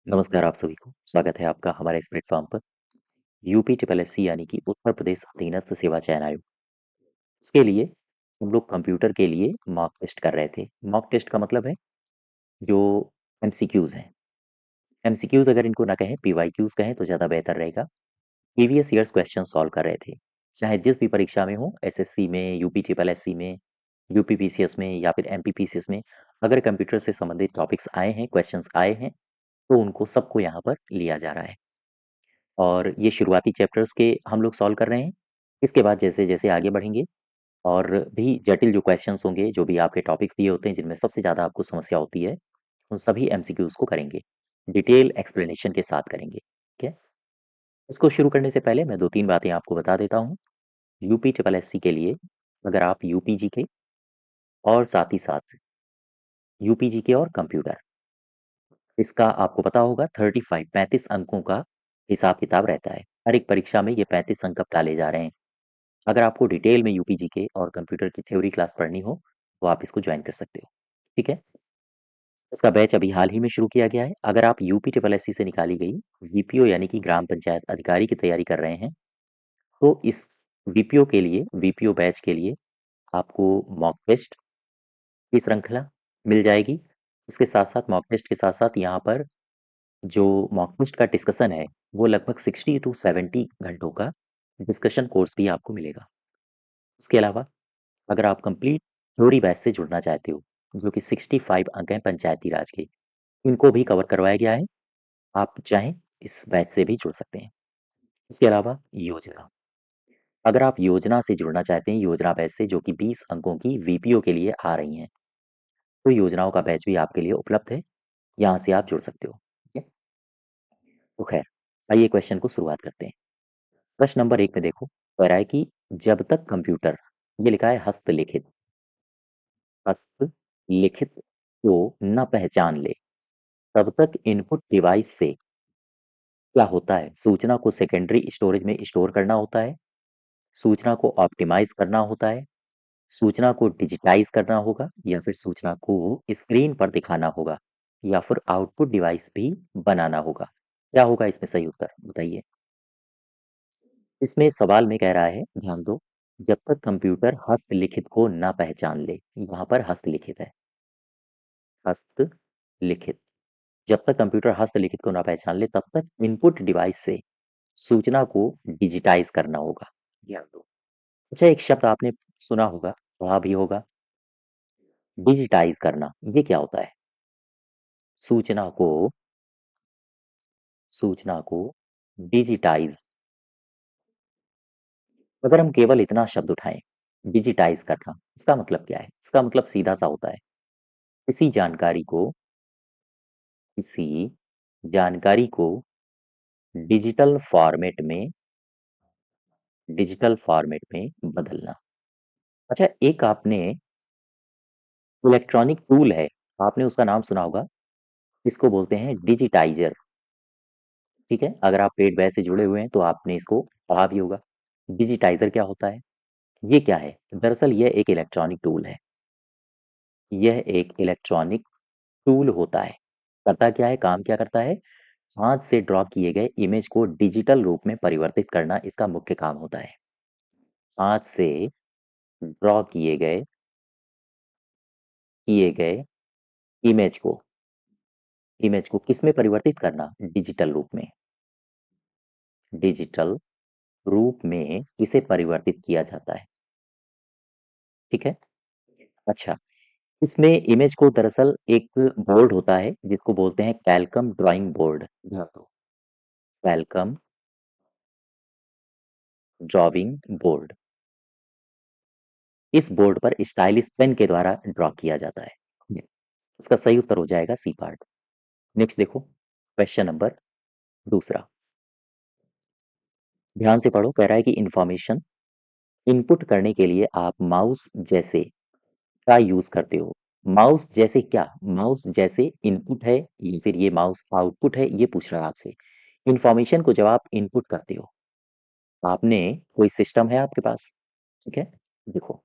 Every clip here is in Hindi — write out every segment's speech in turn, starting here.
नमस्कार आप सभी को। स्वागत है आपका हमारे इस प्लेटफ़ॉर्म पर। यूपी ट्रिपल एससी यानी कि उत्तर प्रदेश अधीनस्थ सेवा चयन आयोग। इसके लिए हम लोग कंप्यूटर के लिए मॉक टेस्ट कर रहे थे। मॉक टेस्ट का मतलब है जो एमसीक्यूज़ हैं। एमसीक्यूज़ अगर इनको ना कहें पीवाईक्यूज़ कहें तो ज़्यादा बेहतर रहेगा। प्रीवियस ईयर्स क्वेश्चन सॉल्व कर रहे थे। चाहे जिस भी परीक्षा में हो एसएससी में, यूपी ट्रिपल एससी में, यूपी पीसीएस में या फिर एमपी पीसीएस में अगर कंप्यूटर से संबंधित टॉपिक्स आए हैं, क्वेश्चंस आए हैं, तो उनको सबको यहाँ पर लिया जा रहा है। और ये शुरुआती चैप्टर्स के हम लोग सॉल्व कर रहे हैं। इसके बाद जैसे-जैसे आगे बढ़ेंगे और भी जटिल जो क्वेश्चंस होंगे, जो भी आपके टॉपिक्स दिए होते हैं, जिनमें सबसे ज़्यादा आपको समस्या होती है, उन सभी एमसीक्यूज़ को करेंगे। डिटेल एक्सप्लेनेशन के साथ करेंगे, ठीक है? इसको शुरू करने से पहले मैं 2-3 बातें आपको बता देता हूँ। यूपी ट्रिपल एससी के लिए अगर आप यूपी जीके और साथ ही साथ यूपी जीके और कंप्यूटर, इसका आपको पता होगा 35 अंकों का हिसाब-किताब रहता है। हर एक परीक्षा में ये 35 अंक अब डाले जा रहे हैं। अगर आपको डिटेल में यूपी जीके और कंप्यूटर की थ्योरी क्लास पढ़नी हो, तो आप इसको जॉइन कर सकते हो, ठीक है? इसका बैच अभी हाल ही में शुरू किया गया है। अगर आप यूपी ट्रिपल एससी से निकाली गई वीपीओ यानी कि ग्राम पंचायत अधिकारी की तैयारी कर रहे हैं, तो इस वीपीओ के लिए वीपीओ बैच के लिए आपको मॉक टेस्ट की श्रृंखला मिल जाएगी। इसके साथ-साथ मॉक टेस्ट के साथ-साथ यहाँ पर जो मॉक टेस्ट का डिस्कशन है, वो लगभग 60 टू 70 घंटों का डिस्कशन कोर्स भी आपको मिलेगा। इसके अलावा अगर आप कंप्लीट थ्योरी बैच से जुड़ना चाहते हो, जो कि 65 अंक हैं पंचायती राज के, इनको भी कवर करवाया गया है। आप चाहें इस बैच से भी जुड़ सकते हैं। इसके अलावा योजना, अगर आप योजना से जुड़ना चाहते हैं, योजना बैच से जो कि 20 अंकों की वीपीओ के लिए आ रही हैं, तो योजनाओं का बैच भी आपके लिए उपलब्ध है। यहाँ से आप जुड़ सकते हो। ठीक है? तो खैर, आइए क्वेश्चन को शुरुआत करते हैं। प्रश्न नंबर 1 में देखो, कह रहा है कि जब तक कंप्यूटर, ये लिखा है हस्तलिखित, हस्तलिखित को न पहचान ले, तब तक इनपुट डिवाइस से क्या होता है? सूचना को सेकेंडरी स्टोरेज में स्टोर करना होता है, सूचना को ऑप्टिमाइज़ करना होता है, सूचना को डिजिटाइज़ करना होगा या फिर सूचना को स्क्रीन पर दिखाना होगा या फिर आउटपुट डिवाइस भी बनाना होगा। क्या होगा इसमें सही उत्तर? बताइए। इसमें सवाल में कह रहा है, ध्यान दो, जब तक कंप्यूटर हस्तलिखित को ना पहचान ले, यहाँ पर हस्तलिखित है, हस्तलिखित। जब तक कंप्यूटर हस्तलिखित को ना पहचान ले, तब तक इनपुट डिवाइस से सूचना को डिजिटाइज़ करना होगा। ध्यान दो। अच्छा, एक शब्द आपने सुना होगा, पढ़ा भी होगा, डिजिटाइज़ करना, ये क्या होता है? सूचना को सूचना को डिजिटाइज़, अगर हम केवल इतना शब्द उठाएँ, डिजिटाइज़ करना, इसका मतलब क्या है? इसका मतलब सीधा-सा होता है, किसी जानकारी को किसी जानकारी को डिजिटल फॉर्मेट में बदलना। अच्छा, एक आपने इलेक्ट्रॉनिक टूल है, आपने उसका नाम सुना होगा, इसको बोलते हैं डिजिटाइज़र, ठीक है? अगर आप पेड बैच से जुड़े हुए हैं, तो आपने इसको पढ़ा भी होगा। डिजिटाइज़र क्या होता है? ये क्या है? दरअसल यह एक इलेक्ट्रॉनिक टूल है। यह एक इलेक्ट्रॉनिक टूल होता है। करता क्या है, काम क्या करता है? हाथ से ड्रॉ किए गए इमेज को डिजिटल रूप में परिवर्तित करना इसका मुख्य काम होता है। हाथ से ड्रॉ किए गए इमेज को किस में परिवर्तित करना? डिजिटल रूप में। डिजिटल रूप में इसे परिवर्तित किया जाता है, ठीक है? अच्छा, इसमें इमेज को दरअसल एक बोर्ड होता है जिसको बोलते हैं कैलकम ड्राइंग बोर्ड। ध्यान दो, कैलकम ड्राइंग बोर्ड। इस बोर्ड पर स्टाइलिश पेन के द्वारा ड्रॉ किया जाता है। इसका सही उत्तर हो जाएगा सी पार्ट। नेक्स्ट देखो, क्वेश्चन नंबर दूसरा, ध्यान से पढ़ो। कह रहा है कि इंफॉर्मेशन इनपुट करने के लिए आप माउस जैसे का यूज करते हो। माउस जैसे क्या? माउस जैसे इनपुट है या फिर ये माउस आउटपुट है, ये पूछ रहा है आपसे। इंफॉर्मेशन को जब आप इनपुट करते हो, आपने कोई सिस्टम है आपके पास, ठीक है? देखो,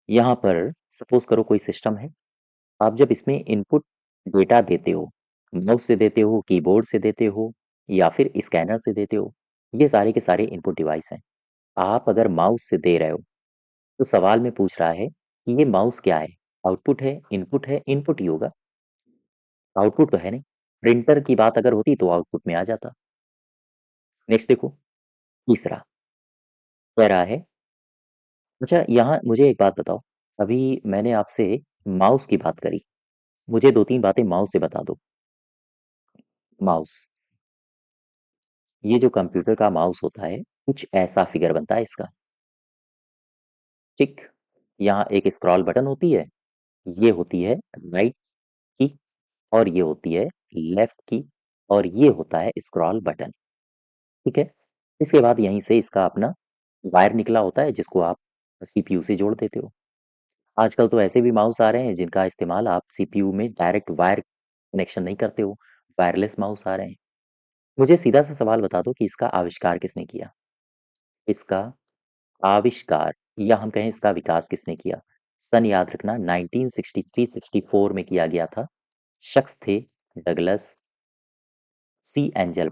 यहाँ पर सपोज करो कोई सिस्टम है, आप जब इसमें इनपुट डेटा देते हो, माउस से देते हो, कीबोर्ड से देते हो या फिर स्कैनर से देते हो, ये सारे के सारे इनपुट डिवाइस हैं। आप अगर माउस से दे रहे हो, तो सवाल में पूछ रहा है कि ये माउस क्या है? आउटपुट है, इनपुट है? इनपुट ही होगा, आउटपुट तो है नहीं। प्रिंटर की बात अगर होती तो आउटपुट में आ जाता। नेक्स्ट देखो, तीसरा कह रहा है, अच्छा यहाँ मुझे एक बात बताओ, अभी मैंने आपसे माउस की बात करी, मुझे 2-3 बातें माउस से बता दो। माउस, ये जो कंप्यूटर का माउस होता है, कुछ ऐसा फिगर बनता है इसका, ठीक? यहाँ एक स्क्रॉल बटन होती है, ये होती है राइट की और ये होती है लेफ्ट की और ये होता है स्क्रॉल बटन, ठीक है? इसके बाद यहीं से इसका अपना वायर निकला होता है जिसको आप सीपीयू से जोड़ देते हो। आजकल तो ऐसे भी माउस आ रहे हैं जिनका इस्तेमाल आप सीपीयू में डायरेक्ट वायर कनेक्शन नहीं करते हो, वायरलेस माउस आ रहे हैं। मुझे सीधा सा सवाल बता दो कि इसका आविष्कार किसने किया? इसका आविष्कार या हम कहें इसका विकास किसने किया? सन याद रखना 1963-64 में किया गया था। शख्स थे डगलस सी एंजल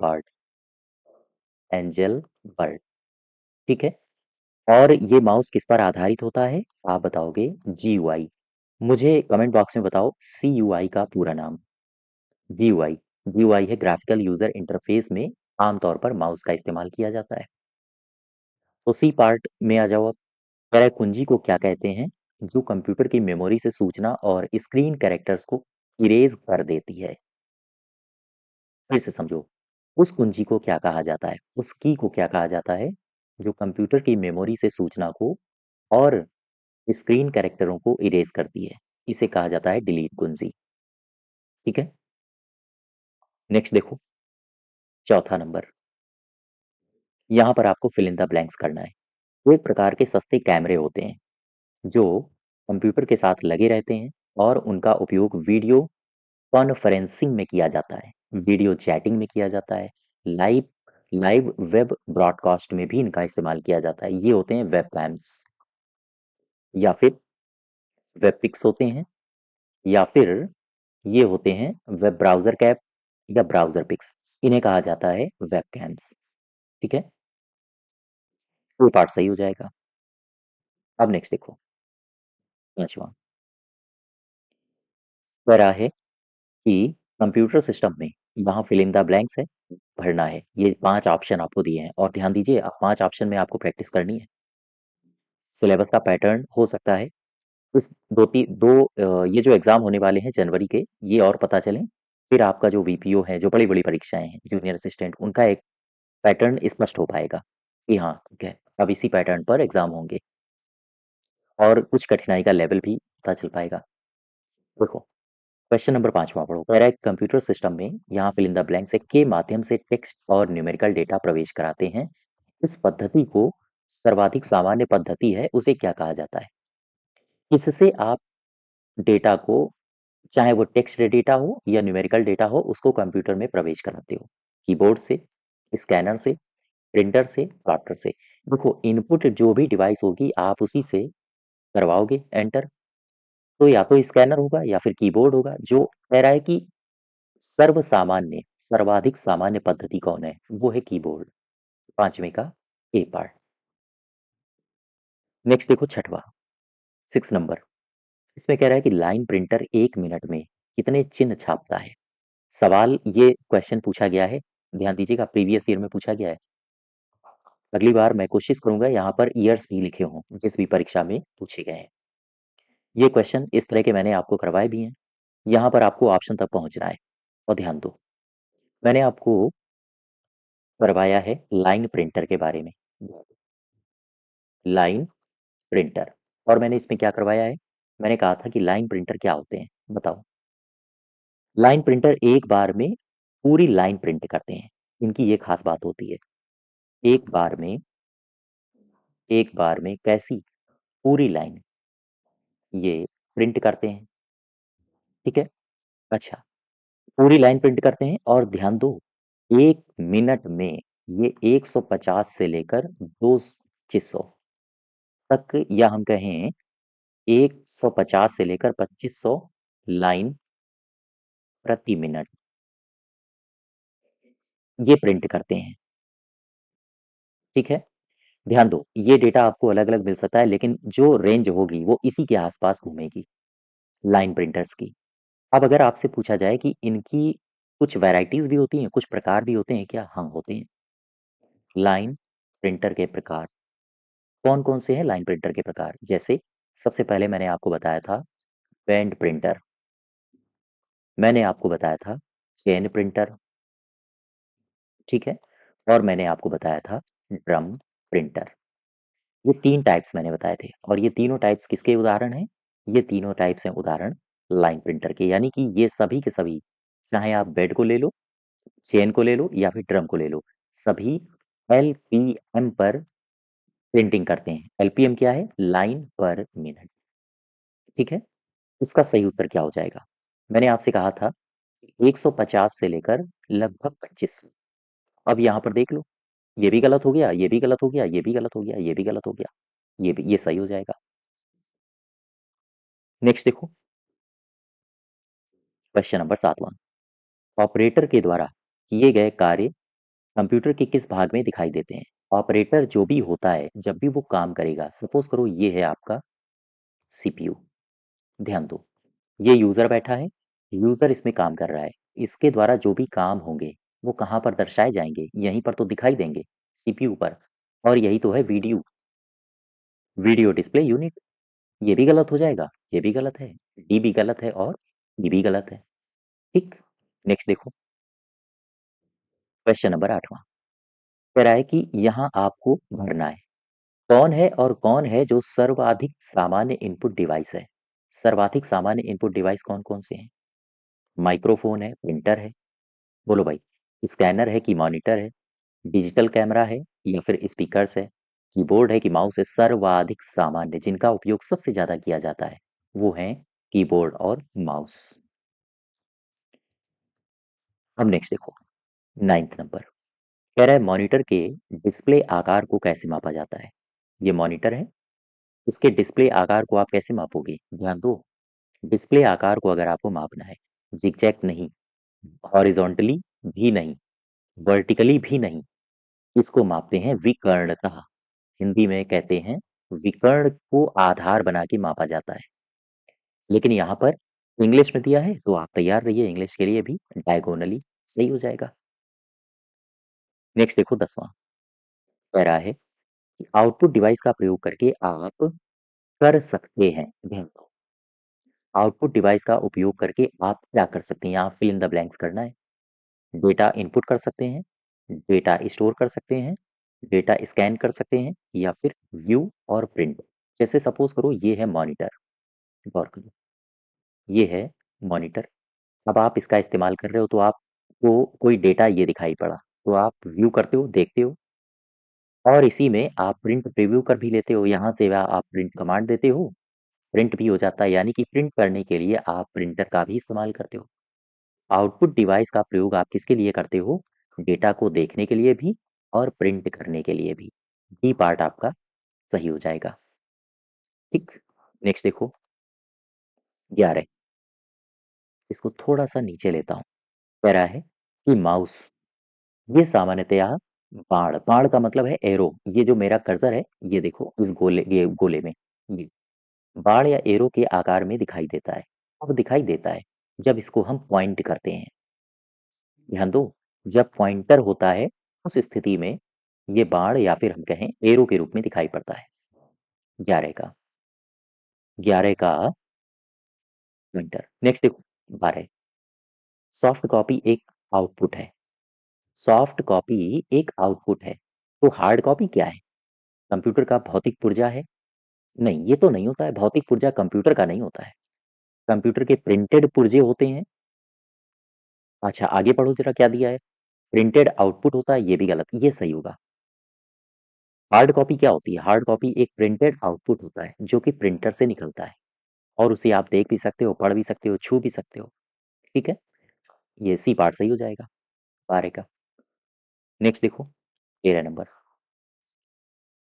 बर्ट, ठीक है? और ये माउस किस पर आधारित होता है? आप बताओगे जीयूआई। मुझे कमेंट बॉक्स में बताओ सीयूआई का पूरा नाम। जीयूआई, जीयूआई है ग्राफिकल यूजर इंटरफेस में आमतौर पर माउस का इस्तेमाल किया जाता है। तो सी पार्ट में आ जाओ अब। कह रहा है कुंजी को क्या कहते हैं जो कंप्यूटर की मेमोरी से सूचना और स्क्रीन कैरेक्टर्स को इरेज कर देती है? फिर से समझो, उस कुंजी को क्या कहा जाता है, उस की को क्या कहा जाता है जो कंप्यूटर की मेमोरी से सूचना को और स्क्रीन कैरेक्टरों को इरेज करती है? इसे कहा जाता है डिलीट कुंजी, ठीक है? नेक्स्ट देखो, चौथा नंबर, यहाँ पर आपको फिल इन द ब्लैंक्स करना है। वो एक प्रकार के सस्ते कैमरे होते हैं जो कंप्यूटर के साथ लगे रहते हैं और उनका उपयोग वीडियो कॉन्फ्रेंसिंग में किया जाता है, वीडियो चैटिंग में किया जाता है, लाइव लाइव वेब ब्रॉडकास्ट में भी इनका इस्तेमाल किया जाता है। ये होते हैं वेब कैम्स या फिर वेब पिक्स होते हैं या फिर ये होते हैं वेब ब्राउजर कैप या ब्राउजर पिक्स। इन्हें कहा जाता है वेब कैम्स, ठीक है? ये पार्ट सही हो जाएगा। अब नेक्स्ट देखो, पांचवा कह रहा है कि कंप्यूटर सिस्टम में यहाँ फिल इन द ब्लैंक्स है, भरना है। ये 5 ऑप्शन आपको दिए हैं और ध्यान दीजिए 5 ऑप्शन में आपको प्रैक्टिस करनी है। सिलेबस का पैटर्न हो सकता है इस 2 ये जो एग्ज़ाम होने वाले हैं जनवरी के, ये और पता चलें। फिर आपका जो वीपीओ है, जो बड़ी-बड़ी परीक्षाएँ हैं, जूनियर असिस्टेंट, उनका एक पैटर्न स्पष्ट हो पाएगा कि हाँ, ठीक है, अब इसी पैटर्न पर एग्ज़ाम होंगे और कुछ कठिनाई का लेवल भी पता चल पाएगा। देखो, क्वेश्चन नंबर 5वां पढ़ो। कह रहा है कंप्यूटर सिस्टम में यहाँ फिल इन द ब्लैंक्स है के माध्यम से टेक्स्ट और न्यूमेरिकल डेटा प्रवेश कराते हैं। इस पद्धति को सर्वाधिक सामान्य पद्धति है, उसे क्या कहा जाता है? इससे आप डेटा को, चाहे वो टेक्स्ट डेटा हो या न्यूमेरिकल डेटा हो, उसको कंप्यूटर में प्रवेश कराते हो। कीबोर्ड से, स्कैनर से, प्रिंटर से, प्लॉटर से। देखो इनपुट जो भी डिवाइस होगी आप उसी से करवाओगे एंटर। तो या तो स्कैनर होगा या फिर कीबोर्ड होगा। जो कह रहा है कि सर्वसामान्य, सर्वाधिक सामान्य पद्धति कौन है? वो है कीबोर्ड। 5वें का ए पार्ट। नेक्स्ट देखो छठवां, 6 नंबर। इसमें कह रहा है कि लाइन प्रिंटर 1 मिनट में कितने चिन्ह छापता है? सवाल ये क्वेश्चन पूछा गया है, ध्यान दीजिएगा प्रीवियस ईयर में पूछा गया है। अगली बार मैं कोशिश करूंगा यहाँ पर ईयर्स भी लिखे हों, जिस भी परीक्षा में पूछे गए हैं। ये क्वेश्चन इस तरह के मैंने आपको करवाए भी हैं। यहाँ पर आपको ऑप्शन तक पहुँचना है और ध्यान दो, मैंने आपको करवाया है लाइन प्रिंटर के बारे में। लाइन प्रिंटर, और मैंने इसमें क्या करवाया है? मैंने कहा था कि लाइन प्रिंटर क्या होते हैं? बताओ। लाइन प्रिंटर एक बार में पूरी लाइन प्रिंट करते हैं। इनकी ये खास बात होती है। एक बार में एक बार में कैसी? पूरी लाइन ये प्रिंट करते हैं, ठीक है? अच्छा, पूरी लाइन प्रिंट करते हैं और ध्यान दो, 1 मिनट में ये 150 से लेकर 2500 तक, या हम कहें 150 से लेकर 2500 लाइन प्रति मिनट ये प्रिंट करते हैं, ठीक है? ध्यान दो, ये डेटा आपको अलग-अलग मिल सकता है, लेकिन जो रेंज होगी वो इसी के आस-पास घूमेगी, लाइन प्रिंटर्स की। अब अगर आपसे पूछा जाए कि इनकी कुछ वैराइटीज़ भी होती हैं, कुछ प्रकार भी होते हैं क्या? हाँ, होते हैं। लाइन प्रिंटर के प्रकार कौन-कौन से हैं लाइन प्रिंटर के प्रकार? जैसे सबसे पहले मैंने आपको बताया था बेंड प्रिंटर, मैंने आपको बताया था चेन प्रिंटर, ठीक है? और मैंने आपको बताया था ड्रम प्रिंटर। ये 3 टाइप्स मैंने बताए थे और ये तीनों टाइप्स किसके उदाहरण हैं? ये तीनों टाइप्स हैं उदाहरण लाइन प्रिंटर के, यानी कि ये सभी के सभी, चाहे आप बेड को ले लो, चेन को ले लो या फिर ड्रम को ले लो, सभी एलपीएम पर प्रिंटिंग करते हैं। एलपीएम क्या है? लाइन पर मिनट, ठीक है? इसका सही उत्तर क्या हो जाएगा? मैंने आपसे कहा था 150 से लेकर लगभग 2500। अब यहाँ पर देख लो, ये भी गलत हो गया, ये भी गलत हो गया, ये भी गलत हो गया, ये भी गलत हो गया, ये सही हो जाएगा। नेक्स्ट देखो, क्वेश्चन नंबर 7वां। ऑपरेटर के द्वारा किए गए कार्य कंप्यूटर के किस भाग में दिखाई देते हैं? ऑपरेटर जो भी होता है, जब भी वो काम करेगा, सपोज करो ये है आपका सीपीयू, ध्यान दो, ये यूजर बैठा है, यूजर इसमें काम कर रहा है, इसके द्वारा जो भी काम होंगे वो कहाँ पर दर्शाए जाएंगे? यहीं पर तो दिखाई देंगे, सीपीयू पर। और यही तो है वीडियो, वीडियो डिस्प्ले यूनिट। ये भी गलत हो जाएगा, ये भी गलत है, डी भी गलत है और ई भी गलत है, ठीक। नेक्स्ट देखो, क्वेश्चन नंबर 8वां। कह रहा है कि यहाँ आपको भरना है, कौन है और कौन है जो सर्वाधिक सामान्य इनपुट डिवाइस है? सर्वाधिक सामान्य इनपुट डिवाइस कौन कौन से हैं? माइक्रोफोन है, प्रिंटर है, बोलो भाई, स्कैनर है कि मॉनिटर है, डिजिटल कैमरा है या फिर स्पीकर्स है, कीबोर्ड है कि माउस है? सर्वाधिक सामान्य जिनका उपयोग सबसे ज्यादा किया जाता है वो है कीबोर्ड और माउस। अब नेक्स्ट देखो, 9th नंबर। कह रहा है मॉनिटर के डिस्प्ले आकार को कैसे मापा जाता है? ये मॉनिटर है, इसके डिस्प्ले आकार को आप कैसे मापोगे? ध्यान दो, डिस्प्ले आकार को अगर आपको मापना है, जिगजैग नहीं, हॉरिजॉन्टली भी नहीं, वर्टिकली भी नहीं, इसको मापते हैं विकर्णतः। हिंदी में कहते हैं विकर्ण को आधार बना के मापा जाता है। लेकिन यहाँ पर इंग्लिश में दिया है तो आप तैयार रहिए इंग्लिश के लिए भी, डायगोनली सही हो जाएगा। नेक्स्ट देखो 10वां। कह रहा है कि आउटपुट डिवाइस का प्रयोग करके आप कर सकते हैं, ध्यान दो, आउटपुट डिवाइस का उपयोग करके आप क्या कर सकते हैं? यहाँ फिल इन द ब्लैंक्स करना है। डेटा इनपुट कर सकते हैं, डेटा स्टोर कर सकते हैं, डेटा स्कैन कर सकते हैं या फिर व्यू और प्रिंट। जैसे सपोज करो ये है मॉनिटर, गौर करो, ये है मॉनिटर। अब आप इसका इस्तेमाल कर रहे हो तो आपको कोई डेटा ये दिखाई पड़ा, तो आप व्यू करते हो, देखते हो, और इसी में आप प्रिंट प्रीव्यू कर भी लेते हो, यहाँ से आप प्रिंट कमांड देते हो, प्रिंट भी हो जाता है, यानी कि प्रिंट करने के लिए आप प्रिंटर का भी इस्तेमाल करते हो। आउटपुट डिवाइस का प्रयोग आप किसके लिए करते हो? डेटा को देखने के लिए भी और प्रिंट करने के लिए भी। डी पार्ट आपका सही हो जाएगा, ठीक। नेक्स्ट देखो 11। इसको थोड़ा सा नीचे लेता हूँ। कह रहा है कि माउस, ये सामान्यतया बाण, बाण का मतलब है एरो, ये जो मेरा कर्सर है, ये देखो इस गोले, ये गोले में, ये बाण या एरो के आकार में दिखाई देता है। अब दिखाई देता है जब इसको हम पॉइंट करते हैं, ध्यान दो, जब पॉइंटर होता है उस स्थिति में ये बाण या फिर हम कहें एरो के रूप में दिखाई पड़ता है। 11 का, 11 का पॉइंटर। नेक्स्ट देखो 12। सॉफ्ट कॉपी एक आउटपुट है, सॉफ्ट कॉपी एक आउटपुट है, तो हार्ड कॉपी क्या है? कंप्यूटर का भौतिक पुर्जा है? नहीं, ये तो नहीं होता है, भौतिक पुर्जा कंप्यूटर का नहीं होता है, कंप्यूटर के प्रिंटेड पुर्जे होते हैं। अच्छा आगे पढ़ो जरा क्या दिया है, प्रिंटेड आउटपुट होता है, ये भी गलत, ये सही होगा। हार्ड कॉपी क्या होती है? हार्ड कॉपी एक प्रिंटेड आउटपुट होता है जो कि प्रिंटर से निकलता है और उसे आप देख भी सकते हो, पढ़ भी सकते हो, छू भी सकते हो, ठीक है। ये सी पार्ट सही हो जाएगा 12 का। नेक्स्ट देखो 13 नंबर।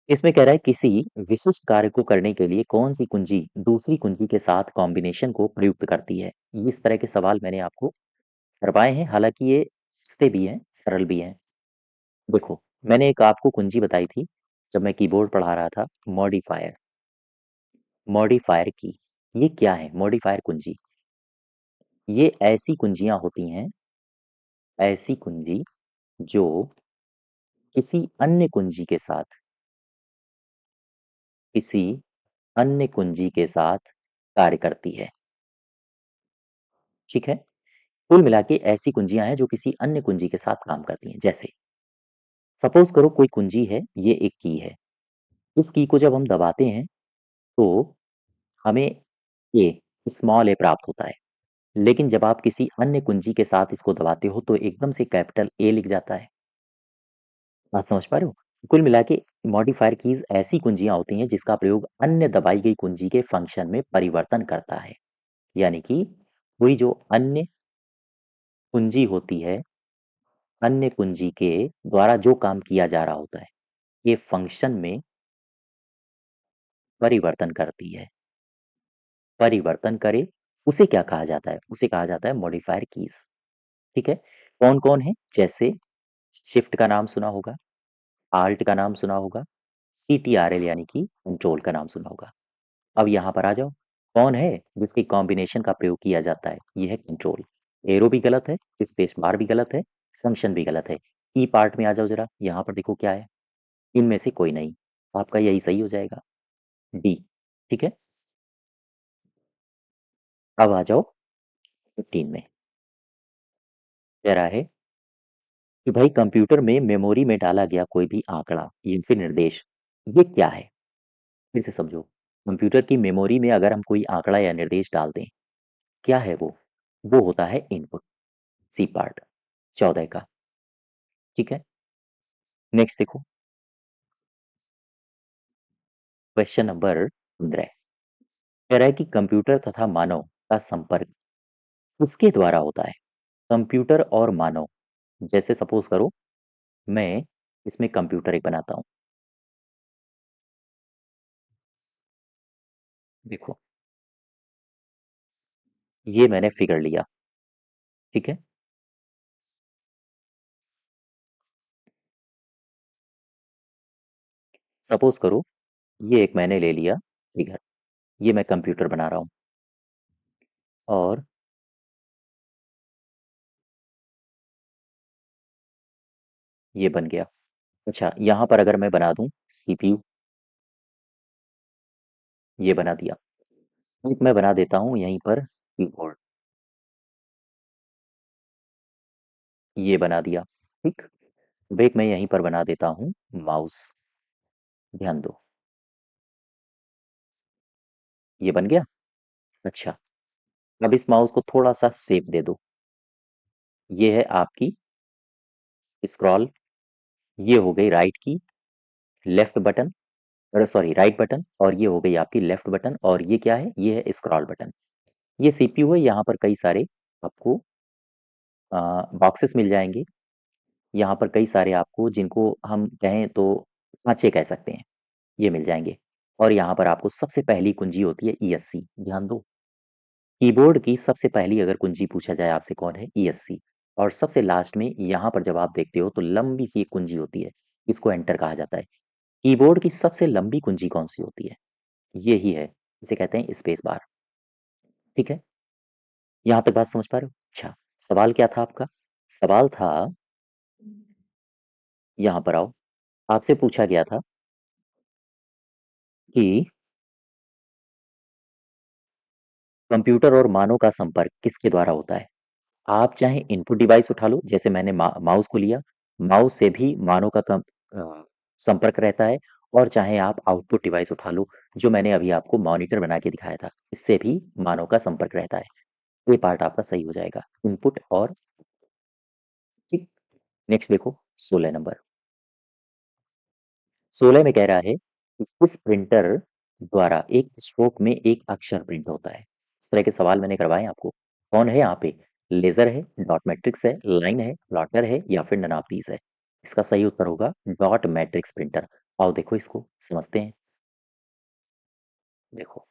इसमें कह रहा है किसी विशिष्ट कार्य को करने के लिए कौन सी कुंजी दूसरी कुंजी के साथ कॉम्बिनेशन को प्रयुक्त करती है? इस तरह के सवाल मैंने आपको करवाए हैं, हालांकि ये सस्ते भी हैं, सरल भी हैं। देखो, मैंने एक आपको कुंजी बताई थी, जब मैं कीबोर्ड पढ़ा रहा था, मॉडिफायर, मॉडिफायर की। ये क्या है मॉडिफायर कुंजी? ये ऐसी कुंजियाँ होती हैं, ऐसी कुंजी जो किसी अन्य कुंजी के साथ, किसी अन्य कुंजी के साथ कार्य करती है, ठीक है? कुल मिला के ऐसी कुंजियाँ हैं जो किसी अन्य कुंजी के साथ काम करती हैं। जैसे सपोज़ करो कोई कुंजी है, ये एक की है। इस की को जब हम दबाते हैं, तो हमें ए, स्मॉल ए प्राप्त होता है। लेकिन जब आप किसी अन्य कुंजी के साथ इसको दबाते हो, तो एकदम से कैपिटल ए लिख जाता है। बात समझ पा रहे हो? कुल मिला के मॉडिफायर कीज़ ऐसी कुंजियाँ होती हैं जिसका प्रयोग अन्य दबाई गई कुंजी के फंक्शन में परिवर्तन करता है। यानी कि कोई जो अन्य कुंजी होती है, अन्य कुंजी के द्वारा जो काम किया जा रहा होता है, ये फंक्शन में परिवर्तन करती है। परिवर्तन करे, उसे क्या कहा जाता है? उसे कहा जाता है मॉडिफायर कीज़, ठीक है? कौन-कौन है? जैसे शिफ्ट का नाम सुना होगा, आल्ट का नाम सुना होगा, सीटीआरएल यानी कि कंट्रोल का नाम सुना होगा। अब यहाँ पर आ जाओ, कौन है जिसके कॉम्बिनेशन का प्रयोग किया जाता है? ये है कंट्रोल। एरो भी गलत है, स्पेस बार भी गलत है, फंक्शन भी गलत है। ई पार्ट में आ जाओ ज़रा, यहाँ पर देखो क्या है? इनमें से कोई नहीं। आपका यही सही हो जाएगा, डी, ठीक है? अब आ जाओ 15 में, कह रहा है कि भाई कंप्यूटर में मेमोरी में डाला गया कोई भी आंकड़ा या फिर निर्देश, ये क्या है? फिर से समझो, कंप्यूटर की मेमोरी में अगर हम कोई आंकड़ा या निर्देश डाल दें, क्या है वो? वो होता है इनपुट, सी पार्ट 14 का, ठीक है? नेक्स्ट देखो, क्वेश्चन नंबर 15 कह रहा है कि कंप्यूटर तथा मानव का संपर्क किसके द्वारा होता है? कंप्यूटर और मानव, जैसे सपोज करो मैं इसमें कंप्यूटर एक बनाता हूँ, देखो ये मैंने फिगर लिया, ठीक है? सपोज करो ये एक मैंने ले लिया फिगर, ये मैं कंप्यूटर बना रहा हूँ और ये बन गया। अच्छा, यहाँ पर अगर मैं बना दूँ सीपीयू, ये बना दिया। एक मैं बना देता हूँ यहीं पर कीबोर्ड, ये बना दिया, ठीक? अब एक मैं यहीं पर बना देता हूँ माउस, ध्यान दो, ये बन गया। अच्छा, अब इस माउस को थोड़ा-सा शेप दे दो, ये है आपकी स्क्रॉल, ये हो गई राइट की, लेफ्ट बटन, अरे सॉरी राइट बटन, और ये हो गई आपकी लेफ्ट बटन, और ये क्या है? ये है स्क्रॉल बटन। ये सीपीयू है, यहाँ पर कई सारे आपको बॉक्सेस मिल जाएँगे, यहाँ पर कई सारे आपको जिनको हम कहें तो खाँचे कह सकते हैं, ये मिल जाएँगे। और यहाँ पर आपको सबसे पहली कुंजी होती है ईएससी, ध्यान दो। कीबोर्ड की सबसे पहली अगर कुंजी पूछा जाए आपसे कौन है? ईएससी। और सबसे लास्ट में यहाँ पर जब आप देखते हो तो लंबी सी एक कुंजी होती है, इसको एंटर कहा जाता है। कीबोर्ड की सबसे लंबी कुंजी कौन-सी होती है? ये ही है, इसे कहते हैं स्पेस बार, ठीक है? यहाँ तक बात समझ पा रहे हो? अच्छा, सवाल क्या था आपका? सवाल था, यहाँ पर आओ, आपसे पूछा गया था कि कंप्यूटर और मानव का संपर्क किसके द्वारा होता है? आप चाहे इनपुट डिवाइस उठा लो, जैसे मैंने माउस को लिया, माउस से भी मानव का संपर्क रहता है, और चाहे आप आउटपुट डिवाइस उठा लो, जो मैंने अभी आपको मॉनिटर बना के दिखाया था, इससे भी मानव का संपर्क रहता है। ये पार्ट आपका सही हो जाएगा, इनपुट और ठीक। नेक्स्ट देखो 16 नंबर, 16 में कह रहा है कि किस प्रिंटर द्वारा एक स्ट्रोक में एक अक्षर प्रिंट होता है? इस तरह के सवाल मैंने करवाए हैं आपको। कौन है यहाँ पे? लेज़र है, डॉट मैट्रिक्स है, लाइन है, प्लॉटर है या फिर ननापीस है? इसका सही उत्तर होगा डॉट मैट्रिक्स प्रिंटर। आओ देखो इसको समझते हैं। देखो,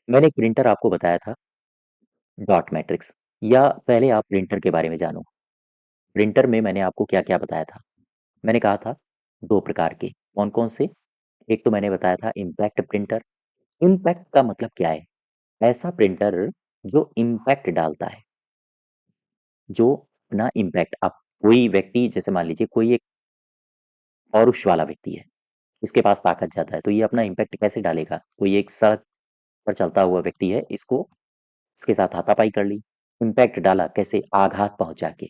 मैंने एक प्रिंटर आपको बताया था, डॉट मैट्रिक्स। या पहले आप प्रिंटर के बारे में जानो। प्रिंटर में मैंने आपको क्या-क्या बताया था? मैंने कहा था 2 प्रकार के, कौन-कौन से? एक तो मैंने बताया था इम्पैक्ट प्रिंटर। इम्पैक्ट का मतलब क्या है? ऐसा प्रिंटर जो इम्पैक्ट डालता है, जो अपना इम्पैक्ट अब कोई व्यक्ति जैसे मान लीजिए कोई एक पौरुष वाला व्यक्ति है, इसके पास ताकत ज़्यादा है, तो ये अपना इम्पैक्ट कैसे डालेगा? कोई एक सड़क पर चलता हुआ व्यक्ति है, इसके साथ हाथापाई कर ली, इम्पैक्ट डाला कैसे? आघात पहुँचा के।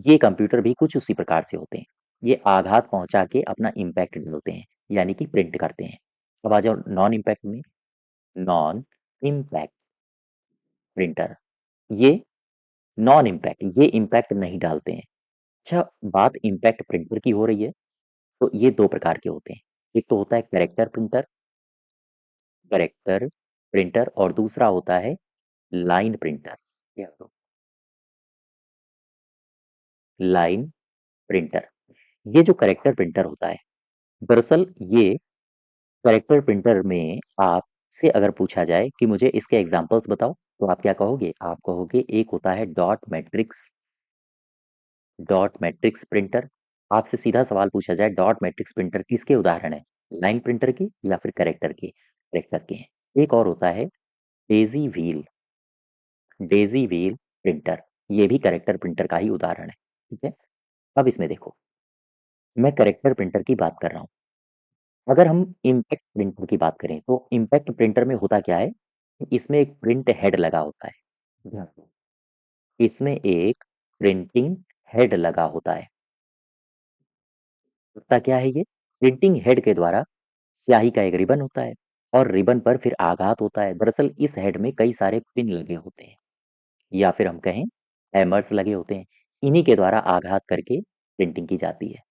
ये कंप्यूटर भी कुछ उसी प्रकार से होते हैं। ये आघात पहुँचा के अपना इम्पैक्ट डालते हैं, यानी कि प्रिंट करते हैं। अब आ जाओ नॉन इम्पैक्ट में, नॉन इम्पैक्ट प्रिंटर। ये नॉन इम्पैक्ट, ये इम्पैक्ट नहीं डालते हैं। अच्छा, बात इम्पैक्ट प्रिंटर की हो रही है, तो ये 2 प्रकार के होते हैं। एक तो होता है कैरेक्टर प्रिंटर और दूसरा होता है लाइन प्रिंटर। या तो लाइन प्रिंटर। ये जो कैरेक्टर प्रिंटर होता है, दरअसल ये कैरेक्टर प्रिंटर में आपसे अगर पूछा जाए कि मुझे इसके एग्जांपल्स बताओ, तो आप क्या कहोगे? आप कहोगे एक होता है डॉट मैट्रिक्स प्रिंटर। आपसे सीधा सवाल पूछा जाए डॉट मैट्रिक्स प्रिंटर किसके उदाहरण है? लाइन प्रिंटर के या फिर कैरेक्टर के हैं। एक और होता है daisy wheel daisy wheel printer. ये भी कैरेक्टर प्रिंटर का ही उदाहरण है। ठीक है? अब इसमें देखो, मैं कैरेक्टर प्रिंटर की बात कर रहा हूँ। अगर हम इम्पैक्ट प्रिंटर की बात करें, तो इम्पैक्ट प्रिंटर में होता क्या है? इसमें एक प्रिंट हेड लगा होता है। ध्यान दो, इसमें एक प्रिंटिंग हेड लगा होता है। होता क्या है ये? प्रिंटिंग हेड के द्वारा स्याही का एक रिबन होता है और रिबन पर फिर आघात होता है। दरअसल इस हेड में कई सारे पिन लगे होते हैं या फिर हम कहें हैमर्स लगे होते हैं। इन्हीं के द्वारा आघात करके प्रिंटिंग की जाती है।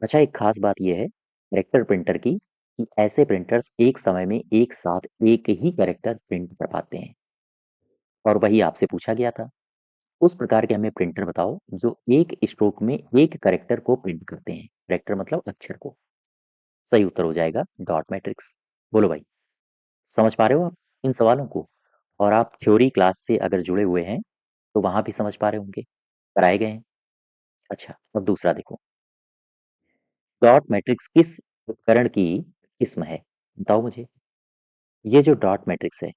अच्छा, एक खास बात ये है कैरेक्टर प्रिंटर की कि ऐसे प्रिंटर्स एक समय में एक साथ एक ही कैरेक्टर प्रिंट कर पाते हैं और वही आपसे पूछा गया था। उस प्रकार के हमें प्रिंटर बताओ जो एक स्ट्रोक में एक कैरेक्टर को प्रिंट करते हैं। कैरेक्टर मतलब अक्षर को। सही उत्तर हो जाएगा डॉट मैट्रिक्स। बोलो भाई, समझ पा रहे हो आप इन सवालों को? और आप थ्योरी क्लास से अगर जुड़े हुए हैं तो वहां भी समझ पा रहे होंगे, कराए गए हैं। अच्छा, अब दूसरा देखो, डॉट मैट्रिक्स किस उपकरण की किस्म है? बताओ मुझे। ये जो डॉट मैट्रिक्स है,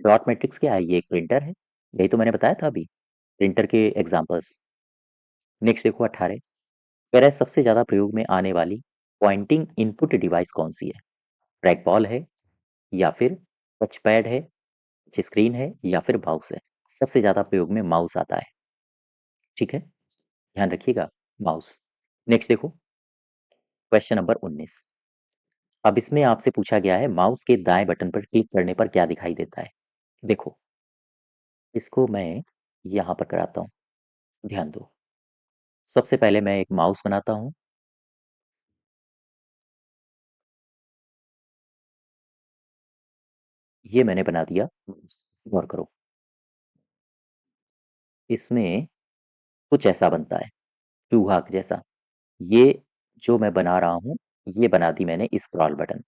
डॉट मैट्रिक्स क्या है? ये एक प्रिंटर है। यही तो मैंने बताया था अभी, प्रिंटर के एग्जांपल्स। नेक्स्ट देखो 18, कह रहा है सबसे ज्यादा प्रयोग में आने वाली पॉइंटिंग इनपुट डिवाइस कौन सी है? ट्रैक बॉल है या फिर टच पैड है, टच स्क्रीन है या फिर माउस है? सबसे ज्यादा प्रयोग में माउस आता है। ठीक है, ध्यान रखिएगा, माउस। नेक्स्ट देखो, क्वेश्चन नंबर 19। अब इसमें आपसे पूछा गया है माउस के दाएं बटन पर क्लिक करने पर क्या दिखाई देता है? देखो, इसको मैं यहाँ पर कराता हूँ, ध्यान दो। सबसे पहले मैं एक माउस बनाता हूँ। ये मैंने बना दिया माउस। गौर करो, इसमें कुछ ऐसा बनता है, चूहा जैसा। ये जो मैं बना रहा हूँ, ये बना दी मैंने स्क्रॉल बटन।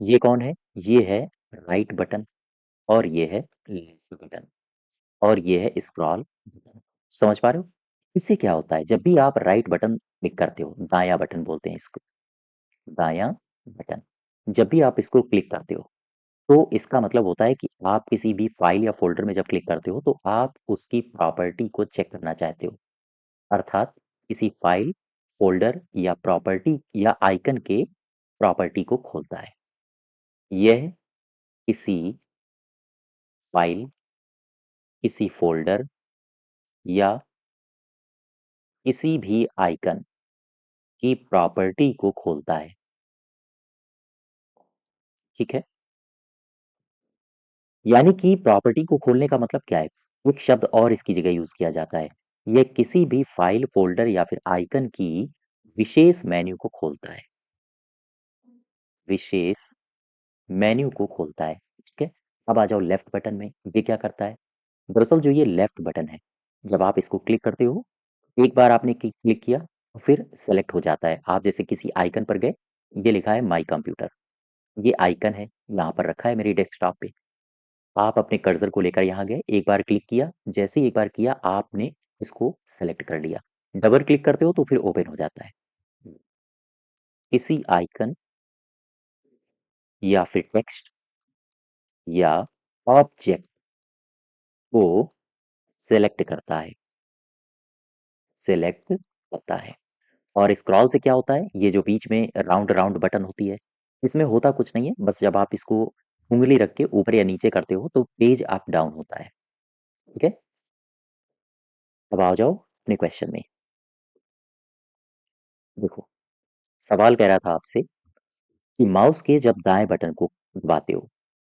ये कौन है? ये है राइट बटन और ये है लेफ्ट बटन और ये है स्क्रॉल बटन। समझ पा रहे हो? इससे क्या होता है जब भी आप राइट बटन क्लिक करते हो, दायां बटन बोलते हैं इसको, दायां बटन। जब भी आप इसको क्लिक करते हो, तो इसका मतलब होता है कि आप किसी भी फाइल या फ़ोल्डर में जब क्लिक करते हो, तो आप उसकी प्रॉपर्टी को चेक करना चाहते हो। अर्थात किसी फाइल, फ़ोल्डर या प्रॉपर्टी या आइकन के प्रॉपर्टी को खोलता है। यह किसी फाइल, किसी फ़ोल्डर या किसी भी आइकन की प्रॉपर्टी को खोलता है। ठीक है? यानी कि प्रॉपर्टी को खोलने का मतलब क्या है? एक शब्द और इसकी जगह यूज़ किया जाता है। ये किसी भी फाइल, फ़ोल्डर या फिर आइकन की विशेष मेन्यू को खोलता है। विशेष मेन्यू को खोलता है। ठीक है? अब आ जाओ लेफ्ट बटन में। ये क्या करता है? दरअसल जो ये लेफ्ट बटन है, जब आप इसको क्लिक करते हो, एक बार आपने क्लिक किया, फिर सेलेक्ट हो जाता है। आप जैसे किसी आइकन पर गए, ये लिखा है माय कंप्यूटर। ये आइकन है, यहाँ पर रखा है मेरी डेस्कटॉप पे। आप अपने कर्सर को लेकर यहाँ गए, एक बार क्लिक किया, जैसे ही एक बार किया आपने इसको सेलेक्ट कर लिया। डबल क्लिक करते हो तो फिर ओपन हो जाता है। किसी आइकन या फिर टेक्स्ट या ऑब्जेक्ट को सेलेक्ट करता है, सेलेक्ट करता है। और स्क्रॉल से क्या होता है, ये जो बीच में राउंड राउंड बटन होती है, इसमें होता कुछ नहीं है, बस जब आप इसको उंगली रख के ऊपर या नीचे करते हो तो पेज अप डाउन होता है। ठीक है, अब आ जाओ अपने क्वेश्चन में। देखो, सवाल कह रहा था आपसे कि माउस के जब दाएं बटन को दबाते हो,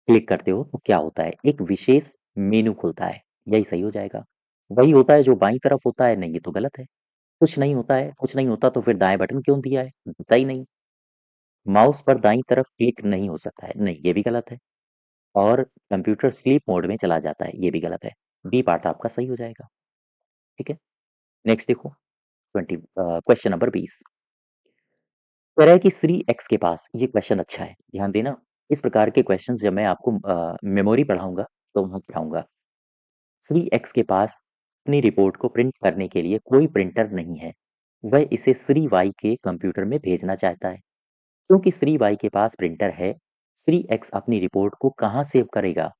क्लिक करते हो तो क्या होता है, एक विशेष मेनू खुलता है। यही सही हो जाएगा। वही होता है जो बाईं तरफ होता है, नहीं ये तो गलत है। कुछ नहीं होता है, कुछ नहीं होता तो फिर दाएं बटन क्यों दिया है, दिखता ही नहीं। माउस पर दाईं तरफ क्लिक नहीं हो सकता है, नहीं ये भी गलत है। और कंप्यूटर स्लीप मोड में चला जाता है, ये भी गलत है। बी पार्ट आपका सही हो जाएगा। ठीक है, नेक्स्ट देखो, 20 क्वेश्चन नंबर 20। कह रहा है कि श्री एक्स के पास, ये क्वेश्चन अच्छा है, ध्यान देना। इस प्रकार के क्वेश्चंस जब मैं आपको मेमोरी पढ़ाऊंगा तो मैं पढ़ाऊंगा। श्री एक्स के पास अपनी रिपोर्ट को प्रिंट करने के लिए कोई प्रिंटर नहीं है। वह इसे श्री वाई के कंप्यूटर में भेजना चाहता है। क्योंकि श्री वाई के पास प्रिंटर है, श्री एक्स अपनी रिपोर्ट को कहाँ सेव करेगा?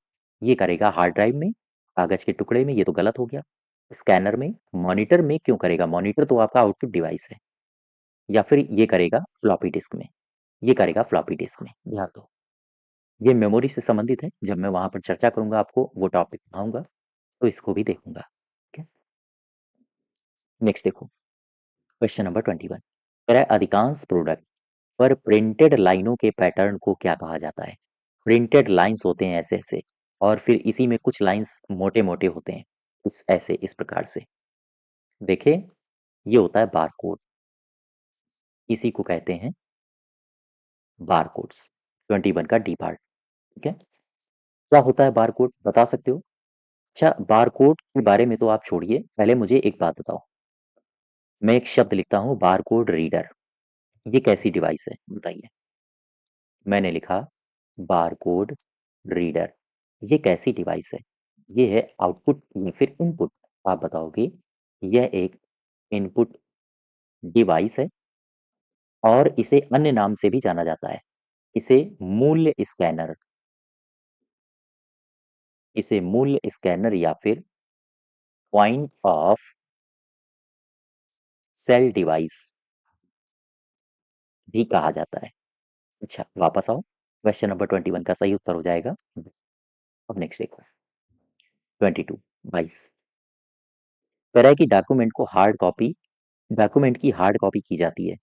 ये करेगा हार्ड ड्राइव में, कागज के टुकड़े में, ये तो गलत हो गया। स्कैनर में, मॉनिटर में क्यों करेगा? मॉनिटर तो आपका आउटपुट डिवाइस है। या फिर ये करेगा फ्लॉपी डिस्क में, ये करेगा फ्लॉपी डिस्क में। ध्यान दो, ये मेमोरी से संबंधित है, जब मैं वहां पर चर्चा करूंगा आपको वो टॉपिक पढ़ाऊंगा तो इसको भी देखूंगा। ठीक है, नेक्स्ट देखो, क्वेश्चन नंबर 21। कह रहा है अधिकांश प्रोडक्ट पर प्रिंटेड लाइनों के पैटर्न को क्या कहा जाता है? प्रिंटेड लाइंस होते हैं ऐसे ऐसे, और फिर इसी में कुछ लाइंस मोटे मोटे होते हैं, इस ऐसे इस प्रकार से। देखें, ये होता है बारकोड, इसी को कहते हैं बारकोड्स। 21 का डी पार्ट। ठीक है, क्या होता है बारकोड, बता सकते हो? अच्छा, बारकोड के बारे में तो आप छोड़िए, पहले मुझे एक बात बताओ। मैं एक शब्द लिखता हूँ बारकोड रीडर, ये कैसी डिवाइस है बताइए। मैंने लिखा बारकोड रीडर, ये कैसी डिवाइस है? ये है आउटपुट या फिर इनपुट? आप बताओगे यह एक इनपुट डिवाइस है, और इसे अन्य नाम से भी जाना जाता है। इसे मूल्य स्कैनर, इसे मूल्य स्कैनर या फिर पॉइंट ऑफ सेल डिवाइस भी कहा जाता है। अच्छा, वापस आओ, क्वेश्चन नंबर 21 का सही उत्तर हो जाएगा। अब नेक्स्ट देखो, 22, 22। कह रहा है कि डॉक्यूमेंट की हार्ड कॉपी की जाती है,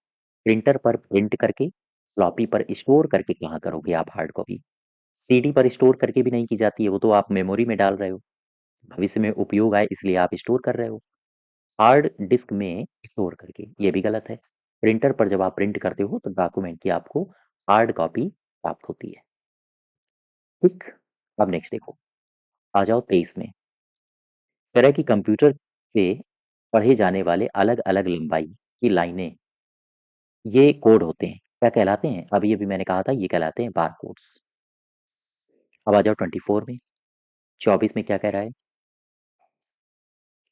प्रिंटर पर प्रिंट करके, फ्लॉपी पर स्टोर करके। कहाँ करोगे आप हार्ड कॉपी? सीडी पर स्टोर करके भी नहीं की जाती है, वो तो आप मेमोरी में डाल रहे हो, भविष्य में उपयोग आए इसलिए आप स्टोर कर रहे हो। हार्ड डिस्क में स्टोर करके, ये भी गलत है। प्रिंटर पर जब आप प्रिंट करते हो तो डॉक्यूमेंट की आपको हार्ड कॉपी प्राप्त होती है। ठीक, अब नेक्स्ट देखो, आ जाओ 23 में। कह रहा है कि कंप्यूटर से पढ़े जाने वाले अलग अलग लंबाई की लाइनें, ये कोड होते हैं, क्या कहलाते हैं? अभी अभी मैंने कहा था, ये कहलाते हैं बार कोड्स। अब आ जाओ 24 में। 24 में क्या कह रहा है,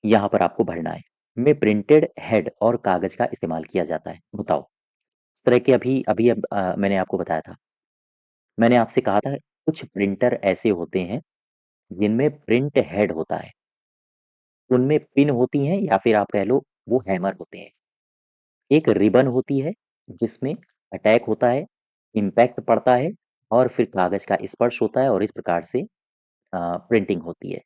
यहाँ पर आपको भरना है। में प्रिंटेड हेड और कागज का इस्तेमाल किया जाता है, बताओ। इस तरह के अभी अभी मैंने आपको बताया था, मैंने आपसे कहा था कुछ प्रिंटर ऐसे होते हैं जिनमें प्रिंट हेड होता है, उनमें पिन होती हैं या फिर आप कह लो वो हैमर होते हैं। एक रिबन होती है जिसमें अटैक होता है, इम्पैक्ट पड़ता है, और फिर कागज का स्पर्श होता है, और इस प्रकार से प्रिंटिंग होती है।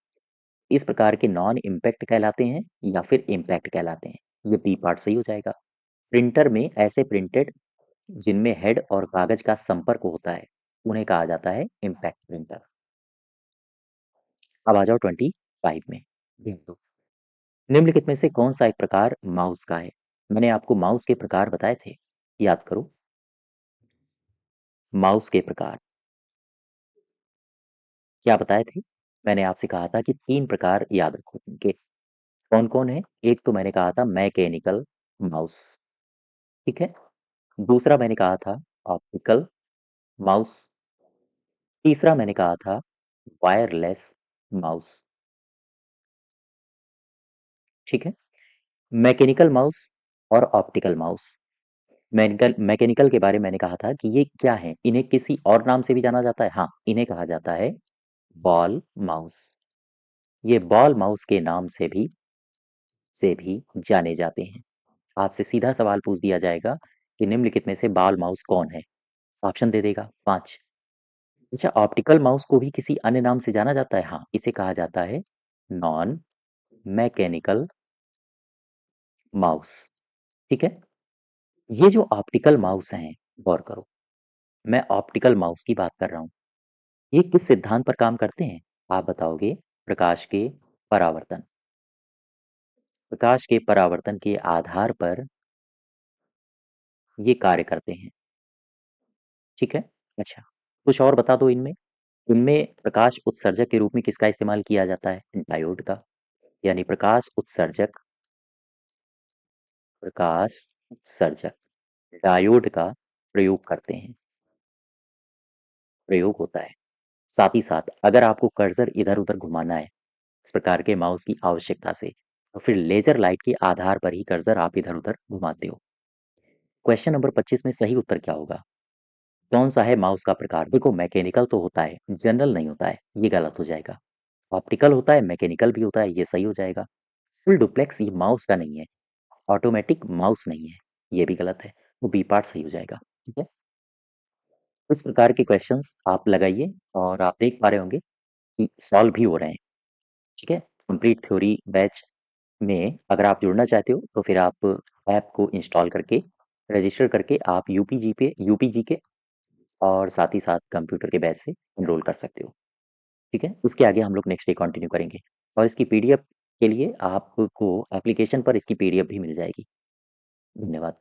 इस प्रकार के नॉन इम्पैक्ट कहलाते हैं या फिर इम्पैक्ट कहलाते हैं। ये बी पार्ट सही हो जाएगा। प्रिंटर में ऐसे प्रिंटेड जिनमें हेड और कागज का संपर्क होता है, उन्हें कहा जाता है इम्पैक्ट प्रिंटर। अब आ जाओ 25 में। ध्यान दो, निम्नलिखित में से कौन सा एक प्रकार माउस का है? मैंने आपको माउस के प्रकार बताए थे, याद करो। माउस के प्रकार क्या बताए थे? मैंने आपसे कहा था कि 3 प्रकार याद रखो इनके। कौन-कौन है? एक तो मैंने कहा था मैकेनिकल माउस, ठीक है? दूसरा मैंने कहा था ऑप्टिकल माउस, तीसरा मैंने कहा था वायरलेस माउस। ठीक है? मैकेनिकल माउस और ऑप्टिकल माउस। मैकेनिकल के बारे में मैंने कहा था कि ये क्या है? इन्हें किसी और नाम से भी जाना जाता है? हाँ, इन्हें कहा जाता है बॉल माउस। ये बॉल माउस के नाम से भी जाने जाते हैं। आपसे सीधा सवाल पूछ दिया जाएगा कि निम्नलिखित में से बॉल माउस कौन है? ऑप्शन दे देगा 5। अच्छा, ऑप्टिकल माउस को भी किसी अन्य नाम से जाना जाता है? हाँ, इसे कहा जाता है नॉन मैकेनिकल माउस। ठीक है? ये जो ऑप्टिकल माउस हैं, गौर करो, मैं ऑप्टिकल माउस की बात कर रहा हूँ। ये किस सिद्धांत पर काम करते हैं? आप बताओगे प्रकाश के परावर्तन। प्रकाश के परावर्तन के आधार पर ये कार्य करते हैं। ठीक है? अच्छा, कुछ और बता दो इनमें। इनमें प्रकाश उत्सर्जक के रूप में किसका इस्तेमाल किया जाता है? डायोड का। यानी प्रकाश उत्सर्जक डायोड का प्रयोग करते हैं, प्रयोग होता है। साथ ही साथ अगर आपको कर्सर इधर-उधर घुमाना है, इस प्रकार के माउस की आवश्यकता से, तो फिर लेज़र लाइट के आधार पर ही कर्सर आप इधर-उधर घुमाते हो। क्वेश्चन नंबर 25 में सही उत्तर क्या होगा? कौन-सा है माउस का प्रकार? देखो, मैकेनिकल तो होता है, जनरल नहीं होता है, ये गलत हो जाएगा। ऑप्टिकल होता है, मैकेनिकल भी होता है, ये सही हो जाएगा। फुल डुप्लेक्स ये माउस का नहीं है, ऑटोमैटिक माउस नहीं है, ये भी गलत है, तो बी पार्ट सही हो जाएगा। ठीक है? इस प्रकार के क्वेश्चन्स आप लगाइए और आप देख पा रहे होंगे कि सॉल्व भी हो रहे हैं। ठीक है? कंप्लीट थ्योरी बैच में अगर आप जुड़ना चाहते हो, तो फिर आप ऐप को इंस्टॉल करके, रजिस्टर करके आप यूपीजी के और साथ ही साथ कंप्यूटर के बैच से एनरोल कर सकते हो। ठीक है? उसके आगे हम लोग नेक्स्ट डे कंटिन्यू करेंगे और इसकी पीडीएफ के लिए आपको एप्लीकेशन पर इसकी पीडीएफ भी मिल जाएगी। धन्यवाद।